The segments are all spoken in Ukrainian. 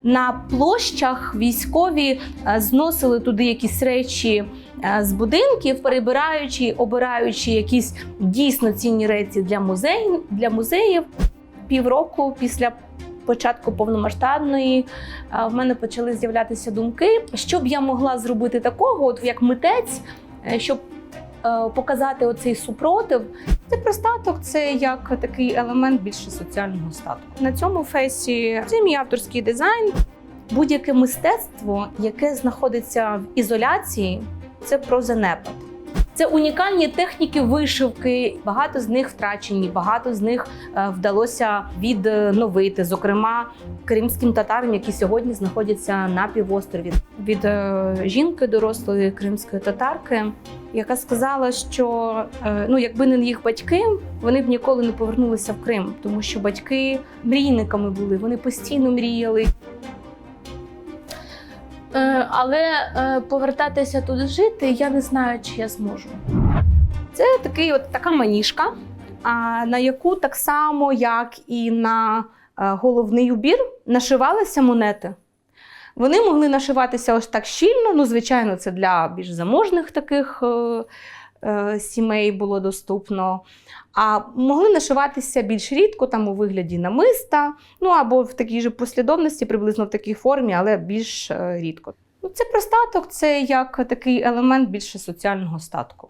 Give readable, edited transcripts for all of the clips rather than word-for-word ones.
На площах військові зносили туди якісь речі з будинків, перебираючи, обираючи якісь дійсно цінні речі для музеїв. Півроку після початку повномасштабної в мене почали з'являтися думки, що б я могла зробити такого, от як митець, щоб показати оцей супротив. Це про статок, це як такий елемент більше соціального статку. На цьому фейсі це мій авторський дизайн. Будь-яке мистецтво, яке знаходиться в ізоляції, це про занепад. Це унікальні техніки вишивки, багато з них втрачені, багато з них вдалося відновити, зокрема кримським татарам, які сьогодні знаходяться на півострові. Від жінки дорослої кримської татарки, яка сказала, що якби не їх батьки, вони б ніколи не повернулися в Крим, тому що батьки мрійниками були, вони постійно мріяли. Але повертатися туди жити я не знаю, чи я зможу. Це така маніжка, на яку так само, як і на головний убір, нашивалися монети. Вони могли нашиватися ось так щільно, звичайно, це для більш заможних таких сімей було доступно. А могли нашиватися більш рідко, там у вигляді намиста, або в такій же послідовності, приблизно в такій формі, але більш рідко. Це про статок, це як такий елемент більше соціального статку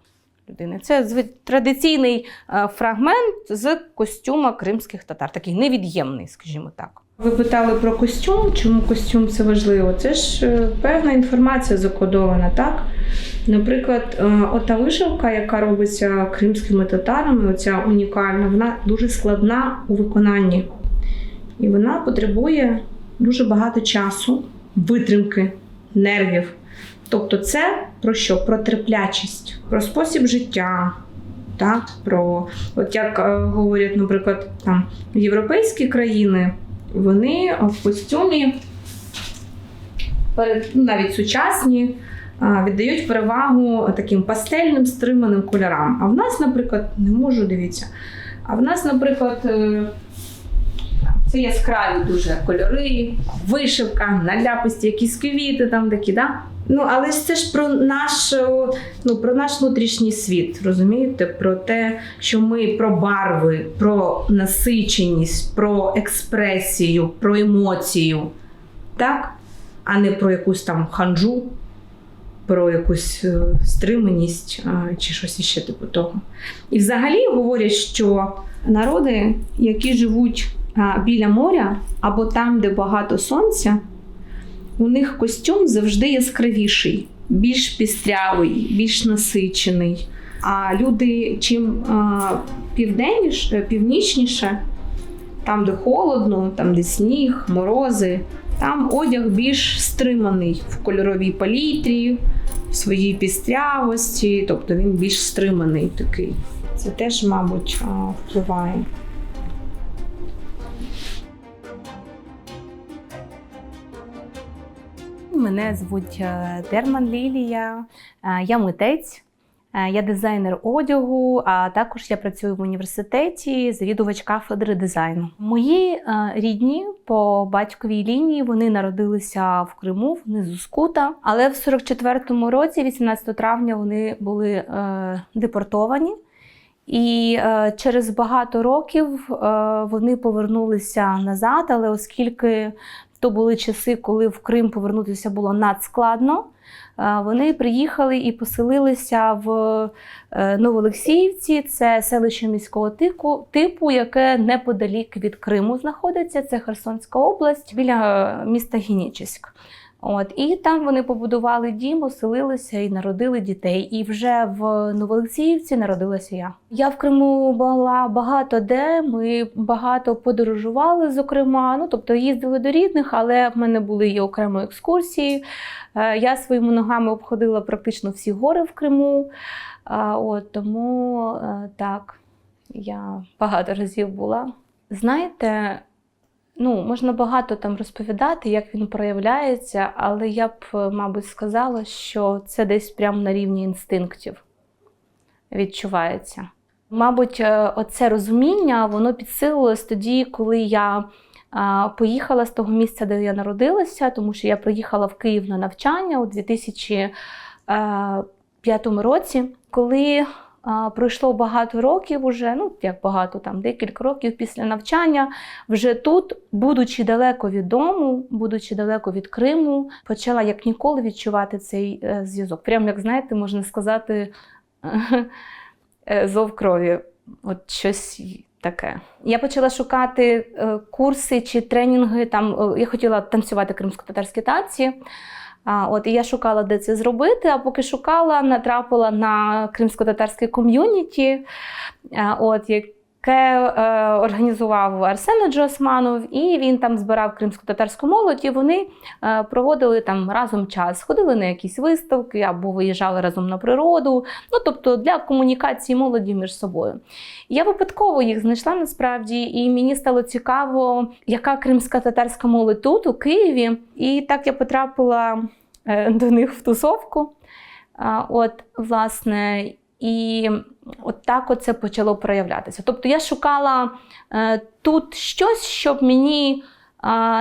людини. Це традиційний фрагмент з костюма кримських татар, такий невід'ємний, скажімо так. Ви питали про костюм, чому костюм це важливо? Це ж певна інформація закодована, так? Наприклад, ота вишивка, яка робиться кримськими татарами, оця унікальна, вона дуже складна у виконанні. І вона потребує дуже багато часу, витримки, нервів. Тобто це про що? Про терплячість, про спосіб життя. Так? От як говорять, наприклад, там, європейські країни, вони в костюмі, навіть сучасні, віддають перевагу таким пастельним, стриманим кольорам. А в нас, наприклад, а в нас, наприклад, це яскраві дуже кольори, вишивка, наляписті, якісь квіти там такі, да? Але це ж про наш внутрішній світ, розумієте? Про те, що ми про барви, про насиченість, про експресію, про емоцію, так? А не про якусь там ханджу, про якусь стриманість чи щось іще типу того. І взагалі говорять, що народи, які живуть біля моря або там, де багато сонця, у них костюм завжди яскравіший, більш пістрявий, більш насичений. А люди чим північніше, там, де холодно, там, де сніг, морози, там одяг більш стриманий в кольоровій палітрі, в своїй пістрявості, тобто він більш стриманий такий. Це теж, мабуть, впливає. Мене звуть Дерман Лілія, я митець, я дизайнер одягу, а також я працюю в університеті, завідувач кафедри дизайну. Мої рідні по батьковій лінії, вони народилися в Криму, внизу Скута, але в 44-му році, 18 травня, вони були депортовані. І через багато років вони повернулися назад, але оскільки то були часи, коли в Крим повернутися було надскладно, вони приїхали і поселилися в Новоолексіївці. Це селище міського типу, яке неподалік від Криму знаходиться. Це Херсонська область, біля міста Генічеськ. І там вони побудували дім, оселилися і народили дітей. І вже в Новоолексіївці народилася я. Я в Криму була багато де, ми багато подорожували, зокрема. Тобто їздили до рідних, але в мене були і окремо екскурсії. Я своїми ногами обходила практично всі гори в Криму. Тому так, я багато разів була. Знаєте, можна багато там розповідати, як він проявляється, але я б, мабуть, сказала, що це десь прямо на рівні інстинктів відчувається. Мабуть, оце розуміння, воно підсилилось тоді, коли я поїхала з того місця, де я народилася, тому що я приїхала в Київ на навчання у 2005 році, коли пройшло багато років уже, ну як багато, там декілька років після навчання, вже тут, будучи далеко від дому, будучи далеко від Криму, почала як ніколи відчувати цей зв'язок. Прямо, як знаєте, можна сказати, зов крові. От щось таке. Я почала шукати курси чи тренінги, там, я хотіла танцювати кримсько-татарські танці. І я шукала, де це зробити, а поки шукала, натрапила на кримсько-татарське ком'юніті, яке організував Арсен Аджосманов, і він там збирав кримсько-татарську молодь, і вони проводили там разом час, ходили на якісь виставки або виїжджали разом на природу, тобто для комунікації молоді між собою. Я випадково їх знайшла насправді, і мені стало цікаво, яка кримсько-татарська молодь тут, у Києві, і так я потрапила до них в тусовку, власне, і от так це почало проявлятися. Тобто я шукала тут щось, щоб мені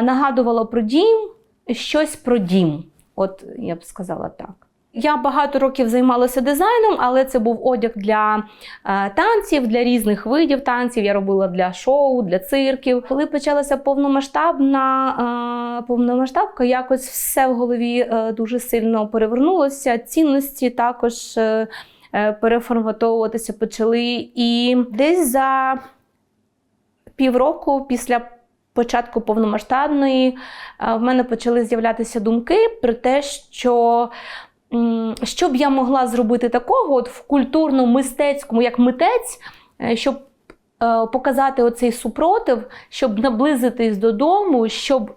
нагадувало про дім, щось про дім, я б сказала так. Я багато років займалася дизайном, але це був одяг для танців, для різних видів танців. Я робила для шоу, для цирків. Коли почалася повномасштабка, якось все в голові дуже сильно перевернулося. Цінності також переформатовуватися почали. І десь за півроку після початку повномасштабної в мене почали з'являтися думки про те, що б я могла зробити такого в культурно-мистецькому, як митець, щоб показати оцей супротив, щоб наблизитись додому, щоб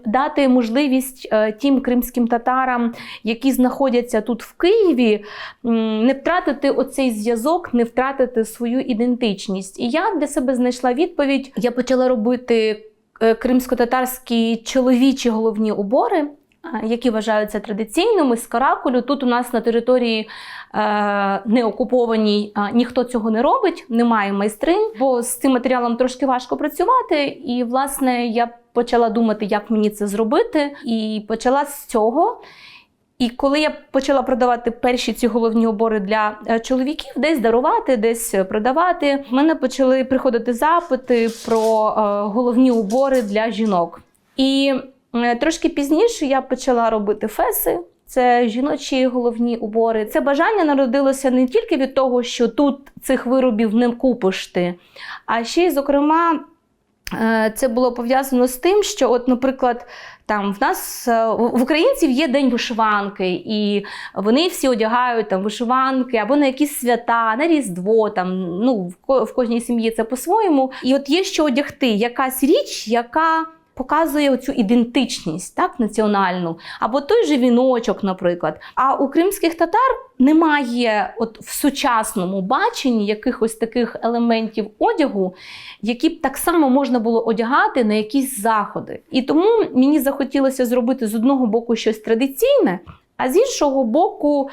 дати можливість тим кримським татарам, які знаходяться тут в Києві, не втратити оцей зв'язок, не втратити свою ідентичність. І я для себе знайшла відповідь. Я почала робити кримсько-татарські чоловічі головні убори, які вважаються традиційними, з каракулю. Тут у нас на території не окупованій ніхто цього не робить, немає майстринь, бо з цим матеріалом трошки важко працювати. І, власне, я почала думати, як мені це зробити, і почала з цього. І коли я почала продавати перші ці головні убори для чоловіків, десь дарувати, десь продавати, в мене почали приходити запити про головні убори для жінок. І трошки пізніше я почала робити феси. Це жіночі головні убори. Це бажання народилося не тільки від того, що тут цих виробів не купиш ти, а ще й, зокрема, це було пов'язано з тим, що, наприклад, там в нас, в українців є День вишиванки, і вони всі одягають вишиванки або на якісь свята, на Різдво, в кожній сім'ї це по-своєму. І є що одягти, якась річ, яка показує оцю ідентичність, національну, або той же віночок, наприклад. А у кримських татар немає в сучасному баченні якихось таких елементів одягу, які б так само можна було одягати на якісь заходи. І тому мені захотілося зробити з одного боку щось традиційне, а з іншого боку,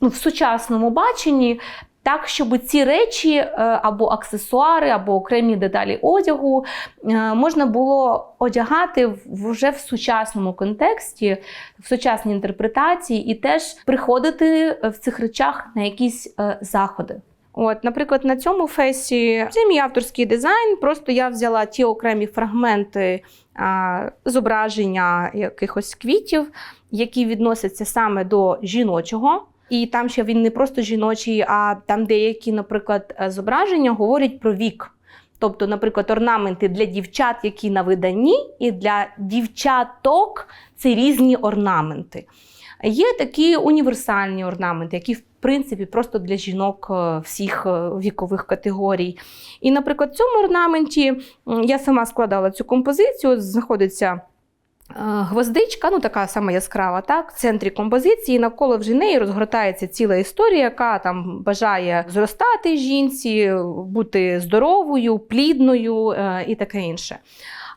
в сучасному баченні, так, щоб ці речі або аксесуари, або окремі деталі одягу можна було одягати вже в сучасному контексті, в сучасній інтерпретації і теж приходити в цих речах на якісь заходи. Наприклад, на цьому фесі це мій авторський дизайн, просто я взяла ті окремі фрагменти зображення якихось квітів, які відносяться саме до жіночого. І там ще він не просто жіночий, а там деякі, наприклад, зображення говорять про вік. Тобто, наприклад, орнаменти для дівчат, які на виданні, і для дівчаток – це різні орнаменти. Є такі універсальні орнаменти, які, в принципі, просто для жінок всіх вікових категорій. І, наприклад, в цьому орнаменті я сама складала цю композицію, знаходиться гвоздичка, така сама яскрава, в центрі композиції, навколо вже неї розгортається ціла історія, яка там бажає зростати жінці, бути здоровою, плідною і таке інше.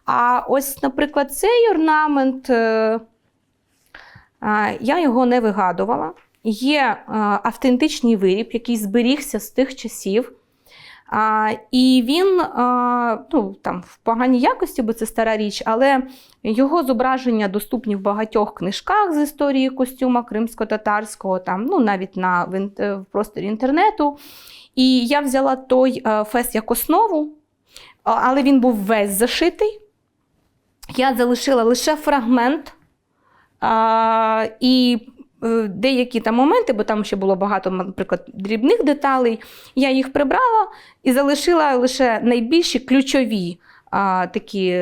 А ось, наприклад, цей орнамент, я його не вигадувала. Є автентичний виріб, який зберігся з тих часів. І він там, в поганій якості, бо це стара річ, але його зображення доступні в багатьох книжках з історії костюма кримсько-татарського, навіть в просторі інтернету. І я взяла той фес як основу, але він був весь зашитий. Я залишила лише фрагмент і деякі там моменти, бо там ще було багато, наприклад, дрібних деталей, я їх прибрала і залишила лише найбільші ключові такі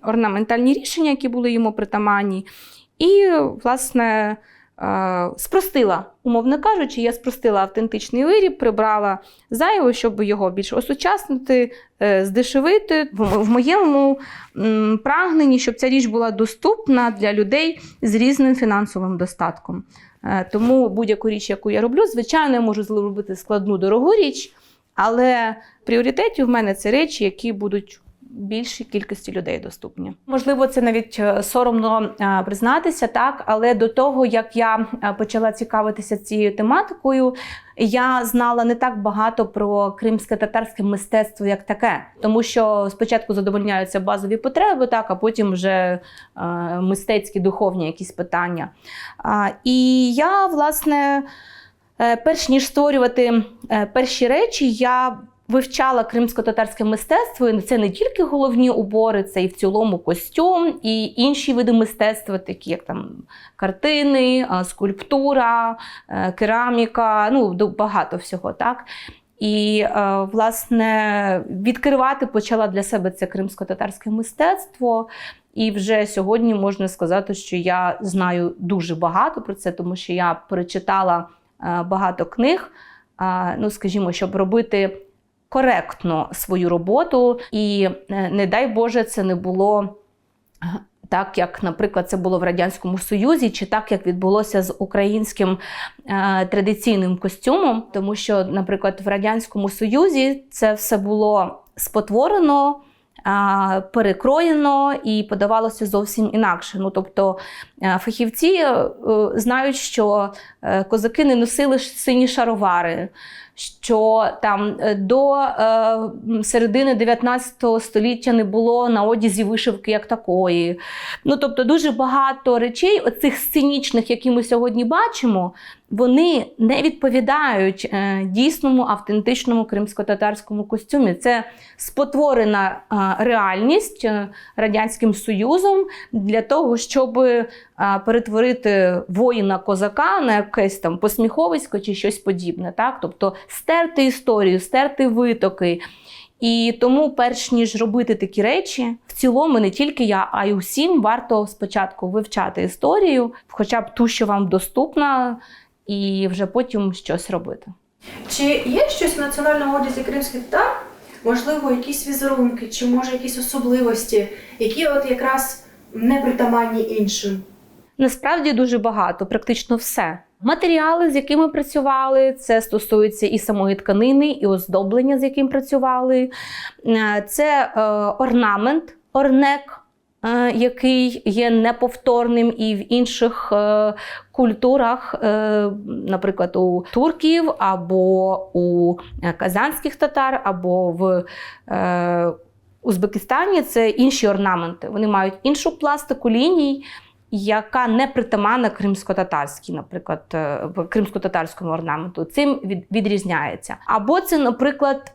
орнаментальні рішення, які були йому притаманні. І, власне, спростила, умовно кажучи, я спростила автентичний виріб, прибрала зайве, щоб його більш осучаснити, здешевити. В моєму прагненні, щоб ця річ була доступна для людей з різним фінансовим достатком. Тому будь-яку річ, яку я роблю, звичайно, я можу зробити складну, дорогу річ, але в пріоритеті в мене це речі, які будуть більшій кількості людей доступні. Можливо, це навіть соромно признатися, так, але до того, як я почала цікавитися цією тематикою, я знала не так багато про кримське татарське мистецтво як таке. Тому що спочатку задовольняються базові потреби, так, а потім вже мистецькі, духовні якісь питання. І я, власне, перш ніж створювати перші речі, я вивчала кримсько-татарське мистецтво, і це не тільки головні убори, це і в цілому костюм, і інші види мистецтва, такі як там картини, скульптура, кераміка, багато всього, так. І, власне, відкривати почала для себе це кримсько-татарське мистецтво. І вже сьогодні можна сказати, що я знаю дуже багато про це, тому що я перечитала багато книг, скажімо, щоб робити коректно свою роботу, і не дай Боже, це не було так, як, наприклад, це було в Радянському Союзі, чи так, як відбулося з українським традиційним костюмом, тому що, наприклад, в Радянському Союзі це все було спотворено, перекроєно і подавалося зовсім інакше. Тобто фахівці знають, що козаки не носили сині шаровари, що там до середини 19 століття не було на одязі вишивки як такої. Тобто дуже багато речей, оцих сценічних, які ми сьогодні бачимо, вони не відповідають дійсному, автентичному кримсько-татарському костюмі. Це спотворена реальність Радянським Союзом для того, щоб перетворити воїна-козака на якесь там посміховисько чи щось подібне. Так? Тобто стерти історію, стерти витоки. І тому, перш ніж робити такі речі, в цілому не тільки я, а й усім варто спочатку вивчати історію, хоча б ту, що вам доступна, і вже потім щось робити. Чи є щось в національному одязі кримських татар? Можливо, якісь візерунки, чи може якісь особливості, які якраз не притаманні іншим? Насправді дуже багато, практично все. Матеріали, з якими працювали, це стосується і самої тканини, і оздоблення, з яким працювали. Це орнамент, орнек, який є неповторним і в інших культурах, наприклад, у турків, або у казанських татар, або в Узбекистані, це інші орнаменти. Вони мають іншу пластику ліній, яка не притаманна кримсько-татарській, наприклад, кримсько-татарському орнаменту. Цим відрізняється. Або це, наприклад,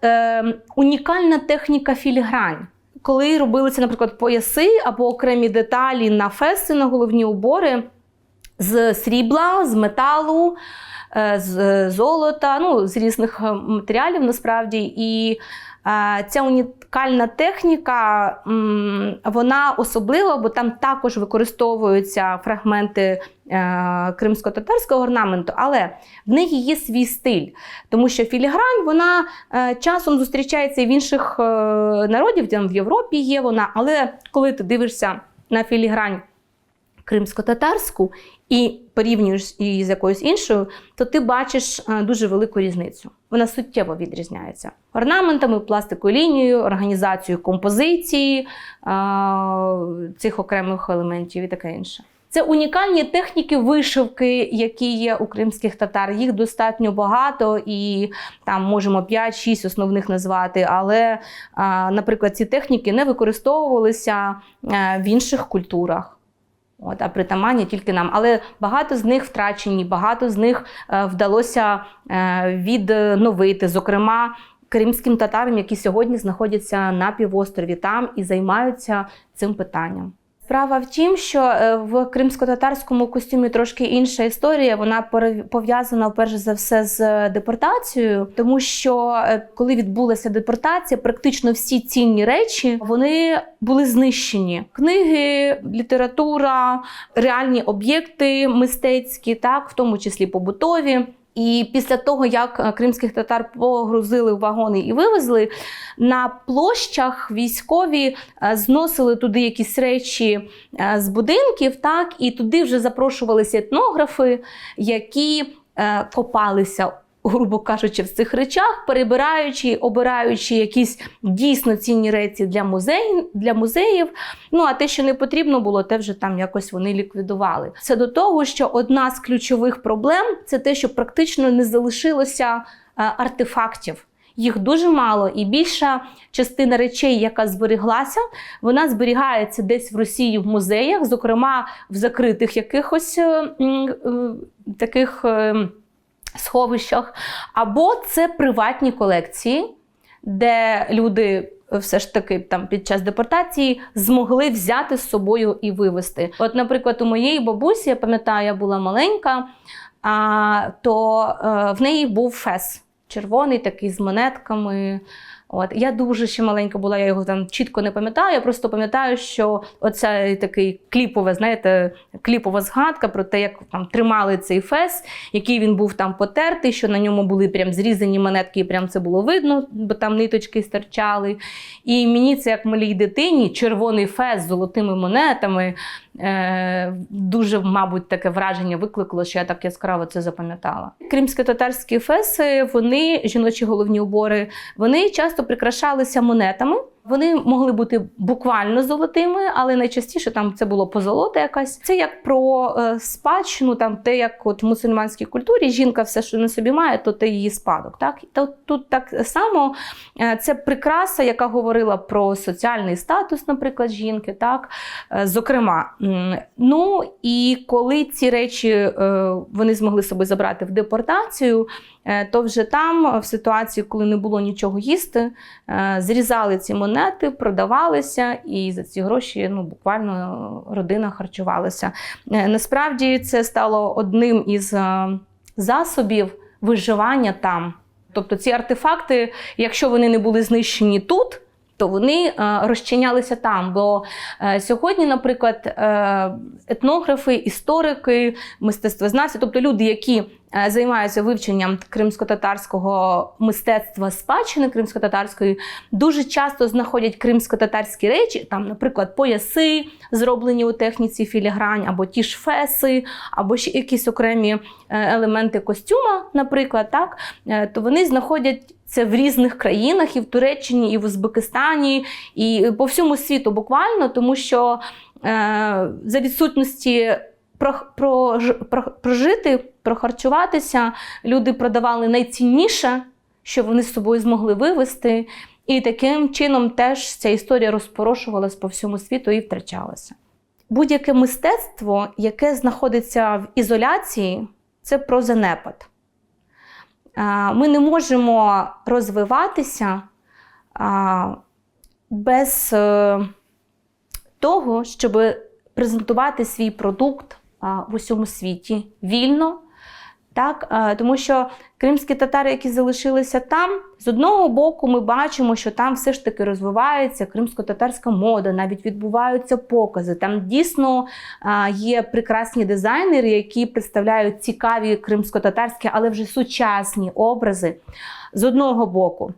унікальна техніка філігрань. Коли робилися, наприклад, пояси або окремі деталі на феси, на головні убори з срібла, з металу, з золота, з різних матеріалів насправді. І ця унікальна техніка, вона особлива, бо там також використовуються фрагменти кримсько-татарського орнаменту, але в неї є свій стиль. Тому що філігрань, вона часом зустрічається і в інших народів, там в Європі є вона, але коли ти дивишся на філігрань кримсько-татарську і порівнюєш її з якоюсь іншою, то ти бачиш дуже велику різницю. Вона суттєво відрізняється. Орнаментами, пластикою лінією, організацією композиції цих окремих елементів і таке інше. Це унікальні техніки вишивки, які є у кримських татар. Їх достатньо багато і там можемо 5-6 основних назвати, але, наприклад, ці техніки не використовувалися в інших культурах. А притаманні тільки нам. Але багато з них втрачені, багато з них вдалося відновити. Зокрема, кримським татарам, які сьогодні знаходяться на півострові там і займаються цим питанням. Справа в тім, що в кримсько-татарському костюмі трошки інша історія. Вона пов'язана, перш за все, з депортацією. Тому що, коли відбулася депортація, практично всі цінні речі, вони були знищені. Книги, література, реальні об'єкти мистецькі, так, в тому числі побутові. І після того, як кримських татар погрузили в вагони і вивезли, на площах військові зносили туди якісь речі з будинків, так, і туди вже запрошувалися етнографи, які копалися, грубо кажучи, в цих речах, перебираючи, обираючи якісь дійсно цінні речі для музеїв. Ну, а те, що не потрібно було, те вже там якось вони ліквідували. Це до того, що одна з ключових проблем – це те, що практично не залишилося артефактів. Їх дуже мало, і більша частина речей, яка зберіглася, вона зберігається десь в Росії в музеях, зокрема в закритих якихось таких сховищах, або це приватні колекції, де люди все ж таки там під час депортації змогли взяти з собою і вивезти. От, наприклад, у моєї бабусі, я пам'ятаю, я була маленька, то в неї був фес, червоний такий з монетками. От. Я дуже ще маленька була, я його там чітко не пам'ятаю, я просто пам'ятаю, що оця такий кліпова згадка про те, як там тримали цей фес, який він був там потертий, що на ньому були прям зрізані монетки, і прям це було видно, бо там ниточки стирчали. І мені це, як малій дитині, червоний фес з золотими монетами, дуже, мабуть, таке враження викликало, що я так яскраво це запам'ятала. Кримсько-татарські феси, вони, жіночі головні убори, вони часто прикрашалися монетами. Вони могли бути буквально золотими, але найчастіше там це було позолота якась. Це як про спадщину, там те, як от в мусульманській культурі жінка все, що на собі має, то це її спадок. Так? Тут так само це прикраса, яка говорила про соціальний статус, наприклад, жінки. Так? Зокрема, ну і коли ці речі вони змогли собі забрати в депортацію, то вже там, в ситуації, коли не було нічого їсти, зрізали ці монети, продавалися, і за ці гроші буквально родина харчувалася. Насправді це стало одним із засобів виживання там. Тобто ці артефакти, якщо вони не були знищені тут, то вони розчинялися там. Бо сьогодні, наприклад, етнографи, історики, мистецтвознавці, тобто люди, які займаються вивченням кримсько-татарського мистецтва, спадщини кримсько-татарської, дуже часто знаходять кримсько-татарські речі, там, наприклад, пояси, зроблені у техніці філігрань, або ті ж феси, або ще якісь окремі елементи костюма, наприклад, так, то вони знаходять це в різних країнах, і в Туреччині, і в Узбекистані, і по всьому світу буквально, тому що за відсутності прожити, прохарчуватися, люди продавали найцінніше, що вони з собою змогли вивезти, і таким чином теж ця історія розпорошувалась по всьому світу і втрачалася. Будь-яке мистецтво, яке знаходиться в ізоляції, це про занепад. Ми не можемо розвиватися без того, щоб презентувати свій продукт в усьому світі вільно. Так? Тому що кримські татари, які залишилися там, з одного боку ми бачимо, що там все ж таки розвивається кримсько-татарська мода, навіть відбуваються покази. Там дійсно є прекрасні дизайнери, які представляють цікаві кримсько-татарські, але вже сучасні образи з одного боку.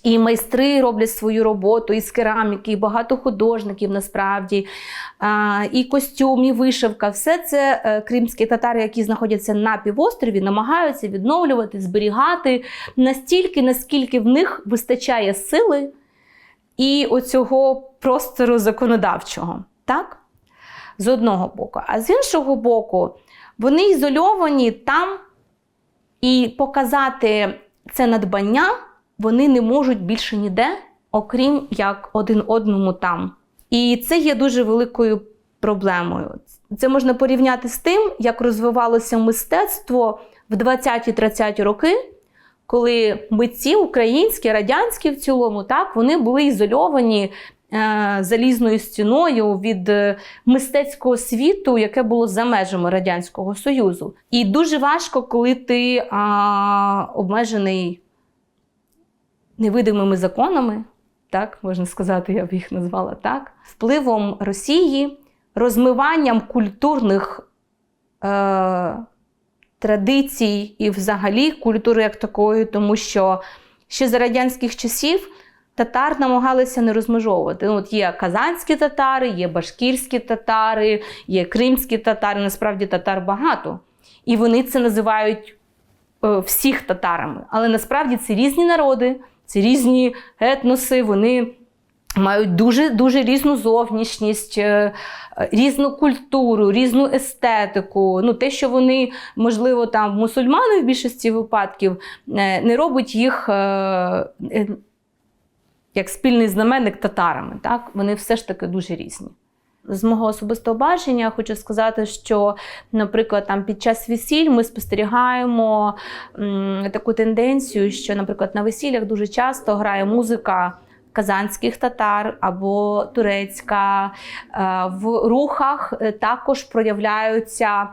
І майстри роблять свою роботу, і з кераміки, і багато художників насправді, і костюм, і вишивка. Все це кримські татари, які знаходяться на півострові, намагаються відновлювати, зберігати настільки, наскільки в них вистачає сили і оцього простору законодавчого. Так? з одного боку. А з іншого боку, вони ізольовані там, і показати це надбання вони не можуть більше ніде, окрім як один одному там. І це є дуже великою проблемою. Це можна порівняти з тим, як розвивалося мистецтво в 20-30 роки, коли митці українські, радянські в цілому, так, вони були ізольовані залізною стіною від мистецького світу, яке було за межами Радянського Союзу. І дуже важко, коли ти обмежений невидимими законами, так, можна сказати, я б їх назвала так, впливом Росії, розмиванням культурних традицій і взагалі культури як такої, тому що ще за радянських часів татар намагалися не розмежовувати. От є казанські татари, є башкірські татари, є кримські татари, насправді татар багато. І вони це називають всіх татарами. Але насправді це різні народи, це різні етноси, вони мають дуже різну зовнішність, різну культуру, різну естетику. Ну, те, що вони, можливо, там мусульмани в більшості випадків, не робить їх як спільний знаменник татарами. Так? Вони все ж таки дуже різні. З мого особистого бачення хочу сказати, що, наприклад, там під час весіль ми спостерігаємо таку тенденцію, що, наприклад, на весіллях дуже часто грає музика казанських татар або турецька. В рухах також проявляються,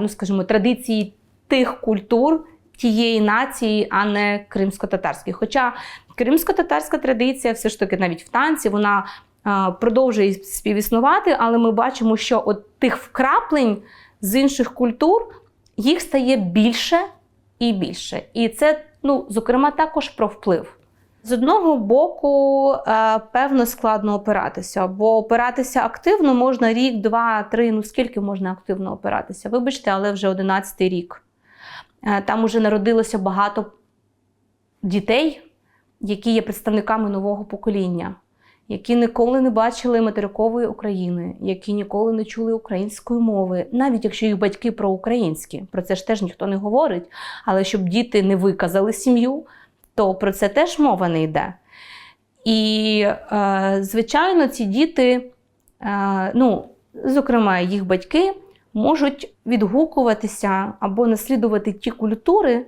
ну, скажімо, традиції тих культур, тієї нації, а не кримсько-татарської. Хоча кримсько-татарська традиція все ж таки навіть в танці, вона продовжує співіснувати, але ми бачимо, що от тих вкраплень з інших культур, їх стає більше і більше. І це, ну, зокрема, також про вплив. З одного боку, певно, складно опиратися, бо опиратися активно можна рік, два, три, ну скільки можна активно опиратися? Вибачте, але вже 11-й рік. Там уже народилося багато дітей, які є представниками нового покоління, які ніколи не бачили материкової України, які ніколи не чули української мови, навіть якщо їх батьки проукраїнські. Про це ж теж ніхто не говорить, але щоб діти не виказали сім'ю, то про це теж мова не йде. І, звичайно, ці діти, ну, зокрема, їх батьки, можуть відгукуватися або наслідувати ті культури,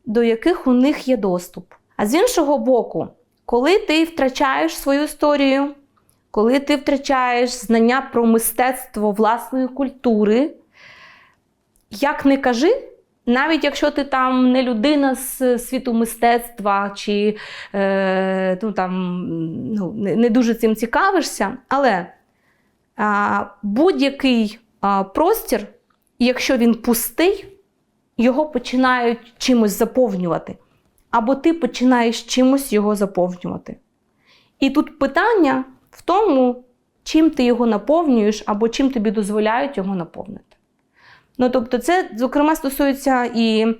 до яких у них є доступ. А з іншого боку, коли ти втрачаєш свою історію, коли ти втрачаєш знання про мистецтво власної культури, як не кажи, навіть якщо ти там не людина з світу мистецтва чи не дуже цим цікавишся, але будь-який простір, якщо він пустий, його починають чимось заповнювати. Або ти починаєш чимось його заповнювати. І тут питання в тому, чим ти його наповнюєш, або чим тобі дозволяють його наповнити. Ну, тобто це, зокрема, стосується і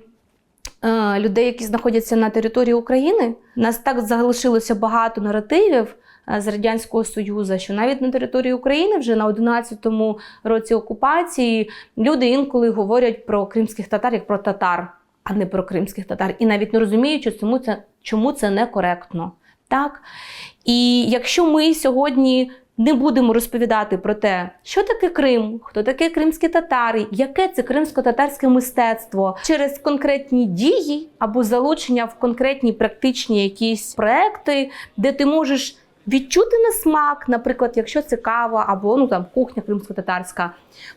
людей, які знаходяться на території України. У нас так залишилося багато наративів з Радянського Союзу, що навіть на території України вже на 11-му році окупації люди інколи говорять про кримських татар як про татар, а не про кримських татар. І навіть не розуміючи, чому це некоректно. Так? І якщо ми сьогодні не будемо розповідати про те, що таке Крим, хто таке кримські татари, яке це кримсько-татарське мистецтво, через конкретні дії або залучення в конкретні практичні якісь проекти, де ти можеш відчути на смак, наприклад, якщо це кава або кухня кримсько-татарська,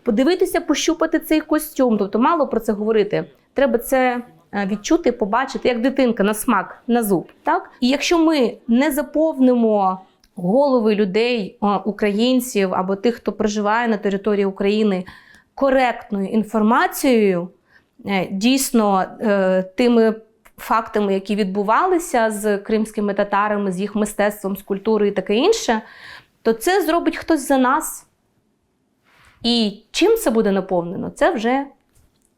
подивитися, пощупати цей костюм, тобто мало про це говорити. Треба це відчути, побачити, як дитинка на смак, на зуб. Так? І якщо ми не заповнимо голови людей, українців або тих, хто проживає на території України, коректною інформацією, дійсно тими фактами, які відбувалися з кримськими татарами, з їх мистецтвом, з культурою і таке інше, то це зробить хтось за нас. І чим це буде наповнено, це вже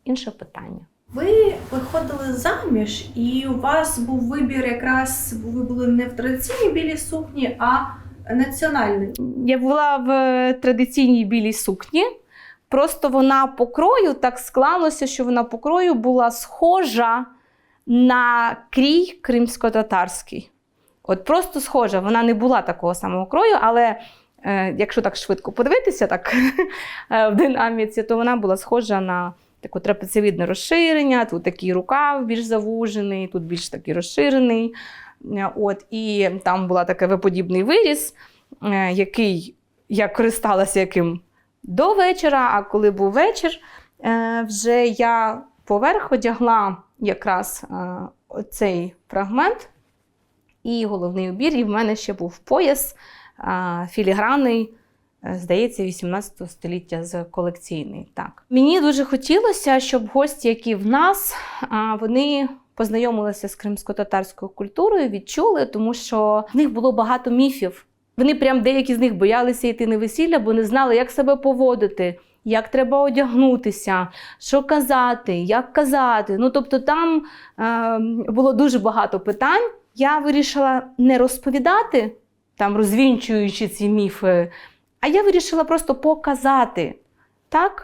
інше питання. Ви виходили заміж, і у вас був вибір якраз, ви були не в традиційній білій сукні, а національний? Я була в традиційній білій сукні. Просто вона по крою так склалося, що вона по крою була схожа на крій кримсько-татарський. От просто схожа. Вона не була такого самого крою, але якщо так швидко подивитися так, в динаміці, то вона була схожа на таке трапецієвидне розширення, тут такий рукав більш завужений, тут більш такий розширений. От, і там була такий виподібний виріз, який я користалася яким до вечора, а коли був вечір, вже я поверх одягла якраз оцей фрагмент і головний убір, і в мене ще був пояс філігранний, здається, 18 століття з колекційний. Так. Мені дуже хотілося, щоб гості, які в нас, вони познайомилися з кримсько-татарською культурою, відчули, тому що в них було багато міфів. Вони прям деякі з них боялися йти на весілля, бо не знали, як себе поводити, як треба одягнутися, що казати, як казати. Ну, тобто там було дуже багато питань. Я вирішила не розповідати, там, розвінчуючи ці міфи, а я вирішила просто показати, так?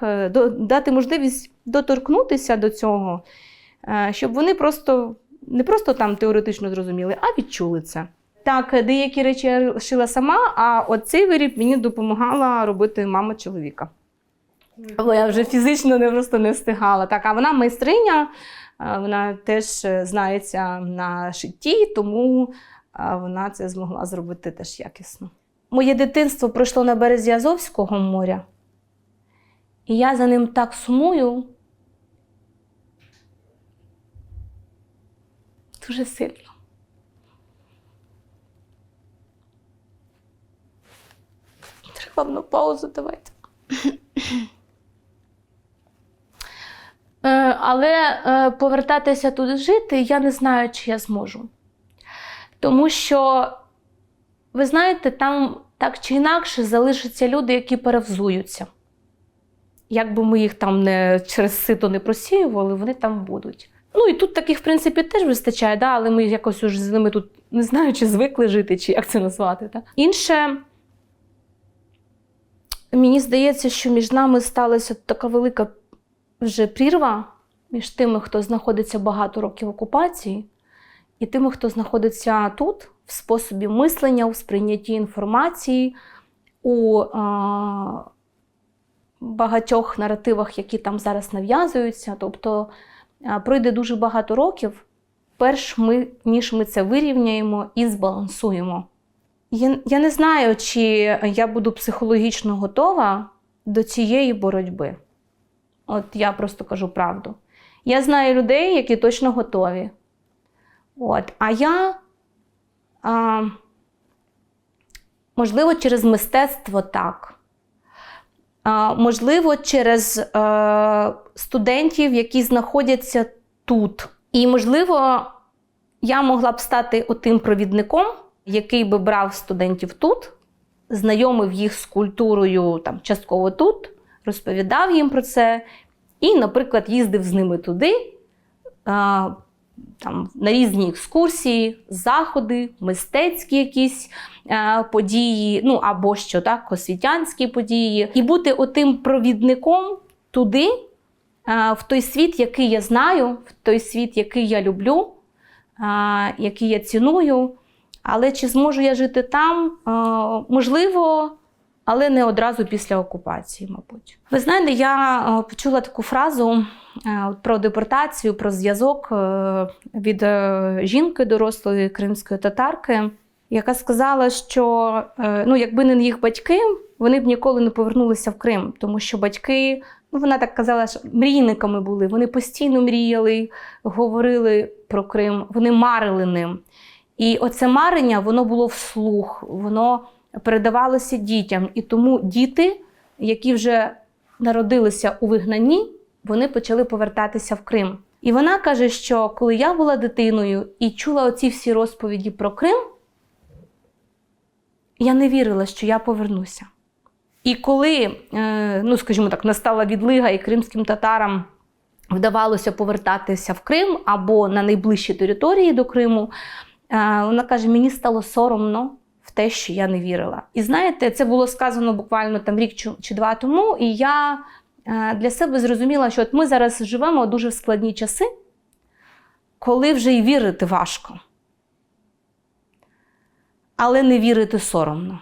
Дати можливість доторкнутися до цього, щоб вони не просто там теоретично зрозуміли, а відчули це. Так, деякі речі я шила сама, а оцей виріб мені допомагала робити мама чоловіка. Бо я вже фізично не встигала. Так, а вона майстриня, вона теж знається на шитті, тому вона це змогла зробити теж якісно. Моє дитинство пройшло на березі Азовського моря, і я за ним так сумую дуже сильно. Треба на паузу давайте. Але повертатися туди жити я не знаю, чи я зможу. Тому що, ви знаєте, там так чи інакше залишаться люди, які перевзуються. Як би ми їх там через сито не просіювали, вони там будуть. Ну і тут таких, в принципі, теж вистачає, да? Але ми якось уже з ними тут, не знаю, чи звикли жити, чи як це назвати. Так? Інше, мені здається, що між нами сталася така велика вже прірва між тими, хто знаходиться багато років в окупації, і тими, хто знаходиться тут, в способі мислення, у сприйнятті інформації, у багатьох наративах, які там зараз нав'язуються. Тобто пройде дуже багато років, ніж ми це вирівняємо і збалансуємо. Я не знаю, чи я буду психологічно готова до цієї боротьби. От я просто кажу правду. Я знаю людей, які точно готові. От. А я, можливо, через мистецтво так. Можливо, через студентів, які знаходяться тут. І, можливо, я могла б стати отим провідником, який би брав студентів тут, знайомив їх з культурою там, частково тут, розповідав їм про це і, наприклад, їздив з ними туди, там, на різні екскурсії, заходи, мистецькі якісь події, ну або що, так, освітянські події. І бути отим провідником туди, в той світ, який я знаю, в той світ, який я люблю, який я ціную. Але чи зможу я жити там? Можливо, але не одразу після окупації, мабуть. Ви знаєте, я почула таку фразу про депортацію, про зв'язок від жінки дорослої кримської татарки, яка сказала, що якби не їх батьки, вони б ніколи не повернулися в Крим, тому що батьки, вона так казала, що мрійниками були, вони постійно мріяли, говорили про Крим, вони марили ним. І оце марення, воно було вслух, воно передавалося дітям. І тому діти, які вже народилися у вигнанні, вони почали повертатися в Крим. І вона каже, що коли я була дитиною і чула оці всі розповіді про Крим, я не вірила, що я повернуся. І коли, скажімо так, настала відлига і кримським татарам вдавалося повертатися в Крим або на найближчі території до Криму, вона каже, мені стало соромно в те, що я не вірила. І знаєте, це було сказано буквально там рік чи два тому, і я для себе зрозуміла, що от ми зараз живемо дуже в складні часи, коли вже й вірити важко. Але не вірити соромно.